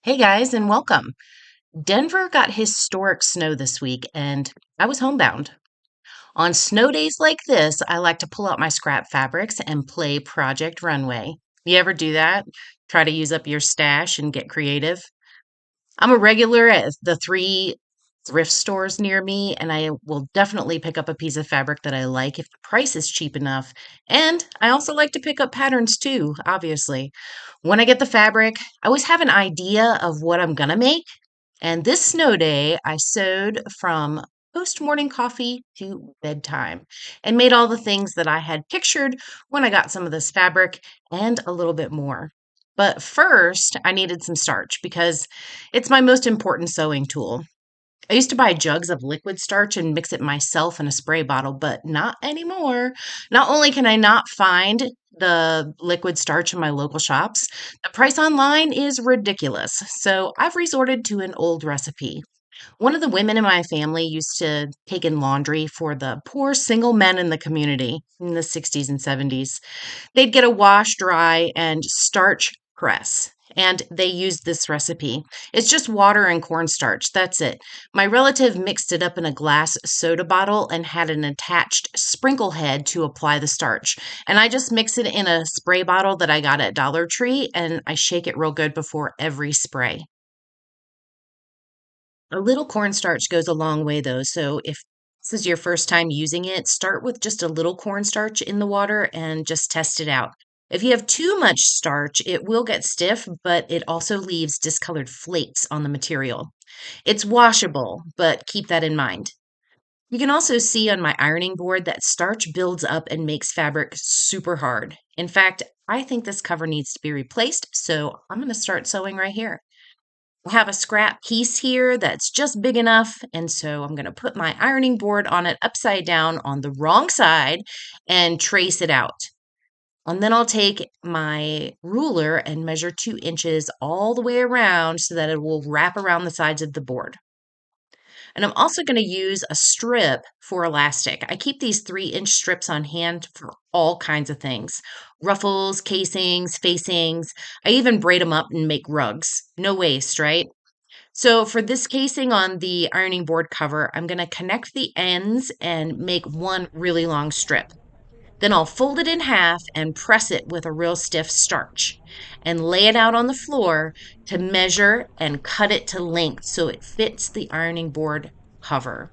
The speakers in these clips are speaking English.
Hey guys, and welcome. Denver got historic snow this week, and I was homebound. On snow days like this, I like to pull out my scrap fabrics and play Project Runway. You ever do that? Try to use up your stash and get creative? I'm a regular at the three thrift stores near me, and I will definitely pick up a piece of fabric that I like if the price is cheap enough. And I also like to pick up patterns too, obviously. When I get the fabric, I always have an idea of what I'm gonna make. And this snow day, I sewed from post morning coffee to bedtime and made all the things that I had pictured when I got some of this fabric and a little bit more. But first, I needed some starch because it's my most important sewing tool. I used to buy jugs of liquid starch and mix it myself in a spray bottle, but not anymore. Not only can I not find the liquid starch in my local shops, the price online is ridiculous. So I've resorted to an old recipe. One of the women in my family used to take in laundry for the poor single men in the community in the 60s and 70s. They'd get a wash, dry, and starch press. And they used this recipe. It's just water and cornstarch. That's it. My relative mixed it up in a glass soda bottle and had an attached sprinkle head to apply the starch. And I just mix it in a spray bottle that I got at Dollar Tree and I shake it real good before every spray. A little cornstarch goes a long way though. So if this is your first time using it, start with just a little cornstarch in the water and just test it out. If you have too much starch, it will get stiff, but it also leaves discolored flakes on the material. It's washable, but keep that in mind. You can also see on my ironing board that starch builds up and makes fabric super hard. In fact, I think this cover needs to be replaced, so I'm going to start sewing right here. I have a scrap piece here that's just big enough, and so I'm going to put my ironing board on it upside down on the wrong side and trace it out. And then I'll take my ruler and measure 2 inches all the way around so that it will wrap around the sides of the board. And I'm also going to use a strip for elastic. I keep these 3-inch strips on hand for all kinds of things: ruffles, casings, facings. I even braid them up and make rugs. No waste, right? So for this casing on the ironing board cover, I'm going to connect the ends and make one really long strip. Then I'll fold it in half and press it with a real stiff starch and lay it out on the floor to measure and cut it to length so it fits the ironing board cover.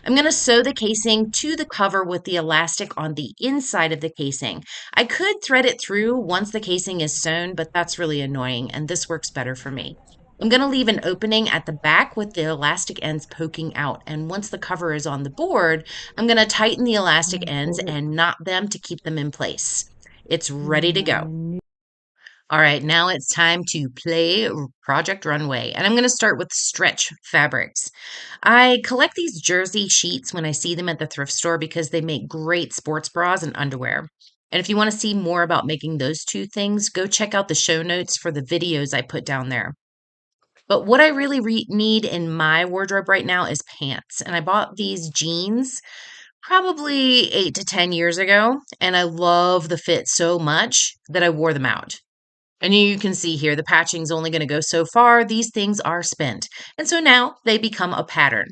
I'm going to sew the casing to the cover with the elastic on the inside of the casing. I could thread it through once the casing is sewn, but that's really annoying, and this works better for me. I'm going to leave an opening at the back with the elastic ends poking out, and once the cover is on the board, I'm going to tighten the elastic ends and knot them to keep them in place. It's ready to go. All right, now it's time to play Project Runway, and I'm going to start with stretch fabrics. I collect these jersey sheets when I see them at the thrift store because they make great sports bras and underwear. And if you want to see more about making those two things, go check out the show notes for the videos I put down there. But what I really need in my wardrobe right now is pants. And I bought these jeans probably 8 to 10 years ago, and I love the fit so much that I wore them out. And you can see here, the patching's only going to go so far. These things are spent. And so now they become a pattern.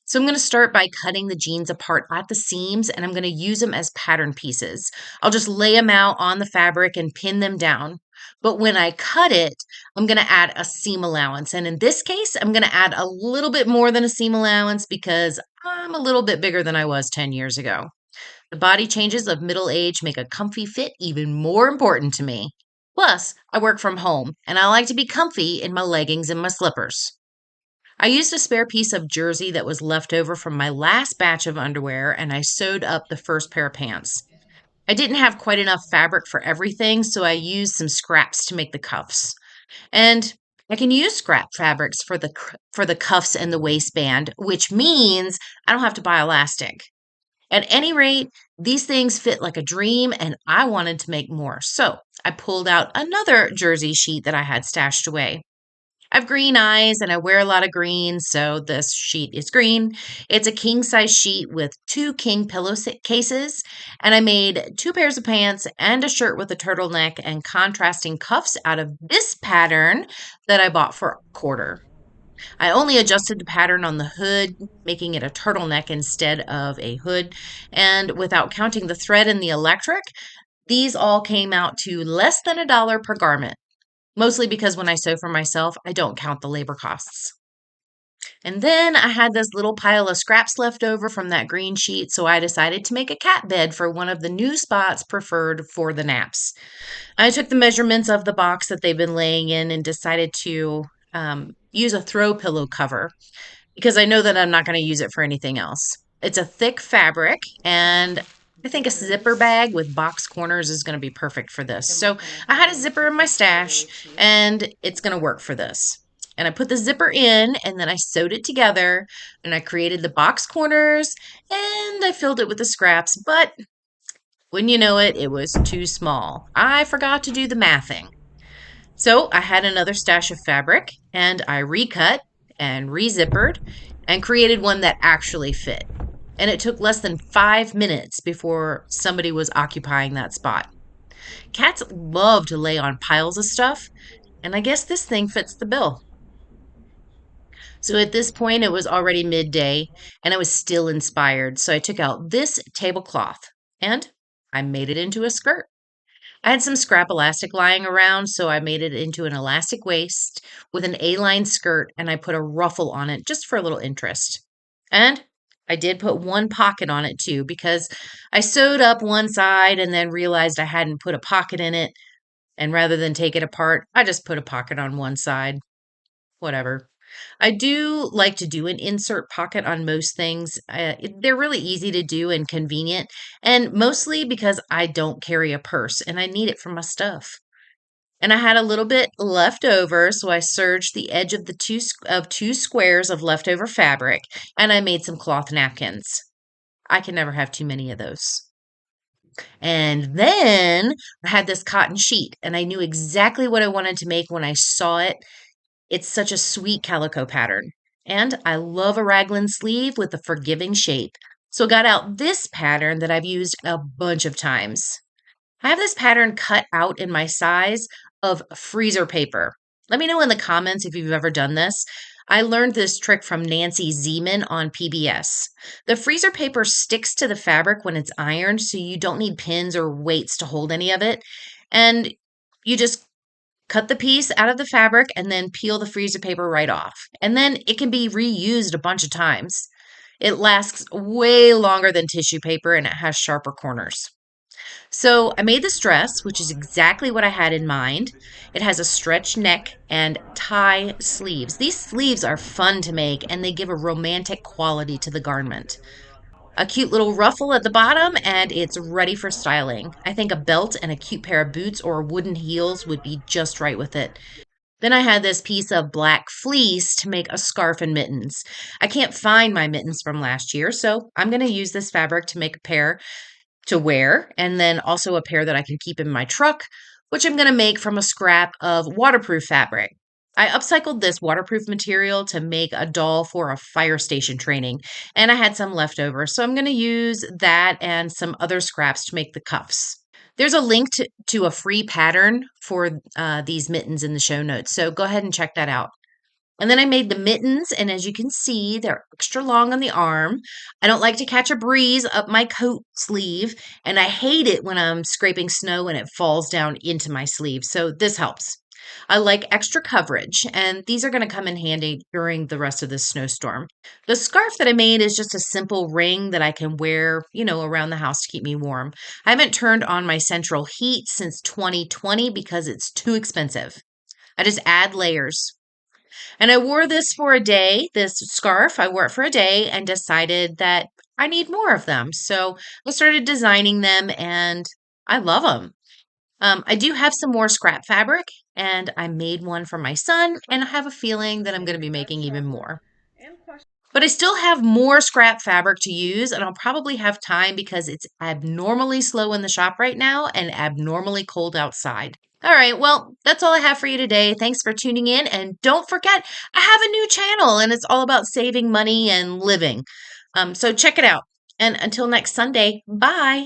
So I'm going to start by cutting the jeans apart at the seams, and I'm going to use them as pattern pieces. I'll just lay them out on the fabric and pin them down. But when I cut it, I'm going to add a seam allowance. And in this case, I'm going to add a little bit more than a seam allowance because I'm a little bit bigger than I was 10 years ago. The body changes of middle age make a comfy fit even more important to me. Plus, I work from home and I like to be comfy in my leggings and my slippers. I used a spare piece of jersey that was left over from my last batch of underwear and I sewed up the first pair of pants. I didn't have quite enough fabric for everything, so I used some scraps to make the cuffs. And I can use scrap fabrics for the cuffs and the waistband, which means I don't have to buy elastic. At any rate, these things fit like a dream, and I wanted to make more. So I pulled out another jersey sheet that I had stashed away. I have green eyes and I wear a lot of green, so this sheet is green. It's a king size sheet with 2 king cases, and I made 2 pairs of pants and a shirt with a turtleneck and contrasting cuffs out of this pattern that I bought for a quarter. I only adjusted the pattern on the hood, making it a turtleneck instead of a hood. And without counting the thread and the electric, these all came out to less than $1 per garment. Mostly because when I sew for myself, I don't count the labor costs. And then I had this little pile of scraps left over from that green sheet, so I decided to make a cat bed for one of the new spots preferred for the naps. I took the measurements of the box that they've been laying in and decided to use a throw pillow cover because I know that I'm not going to use it for anything else. It's a thick fabric, and I think a zipper bag with box corners is going to be perfect for this. So I had a zipper in my stash, and it's going to work for this. And I put the zipper in, and then I sewed it together, and I created the box corners, and I filled it with the scraps. But when you know it, it was too small. I forgot to do the mathing. So I had another stash of fabric, and I recut and rezippered and created one that actually fit. And it took less than 5 minutes before somebody was occupying that spot. Cats love to lay on piles of stuff, and I guess this thing fits the bill. So at this point, it was already midday, and I was still inspired. So I took out this tablecloth and I made it into a skirt. I had some scrap elastic lying around, so I made it into an elastic waist with an A-line skirt, and I put a ruffle on it just for a little interest. And I did put one pocket on it too, because I sewed up one side and then realized I hadn't put a pocket in it. And rather than take it apart, I just put a pocket on one side. Whatever. I do like to do an insert pocket on most things. They're really easy to do and convenient, and mostly because I don't carry a purse and I need it for my stuff. And I had a little bit left over, so I serged the edge of the two squares of leftover fabric, and I made some cloth napkins. I can never have too many of those. And then I had this cotton sheet, and I knew exactly what I wanted to make when I saw it. It's such a sweet calico pattern. And I love a raglan sleeve with a forgiving shape. So I got out this pattern that I've used a bunch of times. I have this pattern cut out in my size of freezer paper. Let me know in the comments if you've ever done this. I learned this trick from Nancy Zeman on PBS. The freezer paper sticks to the fabric when it's ironed, so you don't need pins or weights to hold any of it. And you just cut the piece out of the fabric and then peel the freezer paper right off. And then it can be reused a bunch of times. It lasts way longer than tissue paper and it has sharper corners. So I made this dress, which is exactly what I had in mind. It has a stretch neck and tie sleeves. These sleeves are fun to make and they give a romantic quality to the garment. A cute little ruffle at the bottom, and it's ready for styling. I think a belt and a cute pair of boots or wooden heels would be just right with it. Then I had this piece of black fleece to make a scarf and mittens. I can't find my mittens from last year, so I'm going to use this fabric to make a pair to wear, and then also a pair that I can keep in my truck, which I'm going to make from a scrap of waterproof fabric. I upcycled this waterproof material to make a doll for a fire station training, and I had some left over, so I'm going to use that and some other scraps to make the cuffs. There's a link to a free pattern for these mittens in the show notes, so go ahead and check that out. And then I made the mittens, and as you can see, they're extra long on the arm. I don't like to catch a breeze up my coat sleeve, and I hate it when I'm scraping snow and it falls down into my sleeve, so this helps. I like extra coverage, and these are going to come in handy during the rest of this snowstorm. The scarf that I made is just a simple ring that I can wear, around the house to keep me warm. I haven't turned on my central heat since 2020 because it's too expensive. I just add layers. And I wore this for a day, this scarf. I wore it for a day and decided that I need more of them. So I started designing them and I love them. I do have some more scrap fabric and I made one for my son, and I have a feeling that I'm going to be making even more. But I still have more scrap fabric to use, and I'll probably have time because it's abnormally slow in the shop right now and abnormally cold outside. All right, well, that's all I have for you today. Thanks for tuning in, and don't forget, I have a new channel, and it's all about saving money and living. So check it out. And until next Sunday, bye.